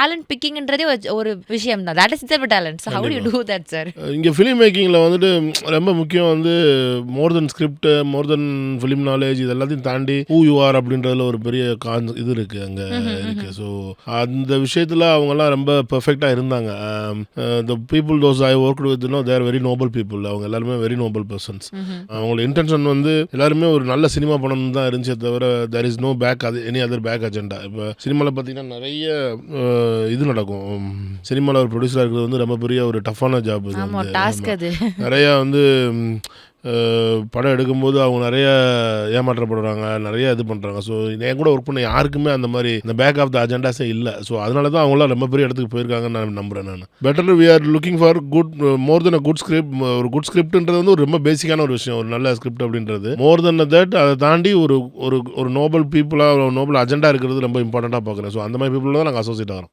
Talent பிக்கிங்ன்றதே ஒரு விஷயம் தான். That is the talent. So have to you to that sir? இங்கே ஃபிலிம் மேக்கிங்கில் வந்துட்டு ரொம்ப முக்கியம் வந்து மோர் தென் ஸ்கிரிப்ட், மோர் தென் ஃபிலிம் நாலேஜ், இது எல்லாத்தையும் தாண்டி ஹூ யூ ஆர் அப்படின்றதுல ஒரு பெரிய இது இருக்குது அங்கே இருக்குது. ஸோ அந்த விஷயத்தில் அவங்கெல்லாம் ரொம்ப பெர்ஃபெக்டாக இருந்தாங்க. The people those I work with they're very noble people. அவங்க எல்லாருமே வெரி நோபல் பர்சன்ஸ். அவங்களோட இன்டென்ஷன் வந்து எல்லாருமே ஒரு நல்ல சினிமா பண்ணணும் தான் இருந்துச்சே தவிர there is no back any other back agenda. இப்போ சினிமாவில் பார்த்தீங்கன்னா நிறைய இது நடக்கும். சினிமாவில் ஒரு ப்ரொடியூசராக இருக்கிறது வந்து ரொம்ப பெரிய ஒரு டஃப்பான ஜாப். இது நிறையா வந்து படம் எடுக்கும்போது அவங்க நிறைய ஏமாற்றப்படுறாங்க, நிறைய இது பண்ணுறாங்க. ஸோ என் கூட ஒர்க் பண்ண யாருக்குமே அந்த மாதிரி இந்த பேக் ஆஃப் த அஜெண்டாஸே இல்லை. ஸோ அதனால தான் அவங்களாம் ரொம்ப பெரிய இடத்துக்கு போயிருக்காங்கன்னு நான் நம்புகிறேன். நான் better we are looking for good more than a good script. ஒரு குட் ஸ்கிரிப்ட்ன்றது வந்து ஒரு ரொம்ப பேசிக்கான ஒரு விஷயம். ஒரு நல்ல ஸ்கிரிப்ட் அப்படின்றது மோர் தென் தட் அதை தாண்டி ஒரு ஒரு நோபல் பீப்புளாக, ஒரு நோபல் அஜெண்டா இருக்கிறது ரொம்ப இம்பார்ட்டண்ட்டாக பார்க்குறேன். ஸோ அந்த மாதிரி பீப்புள் தான் நாங்கள் அசோசியேட் ஆகிறோம்.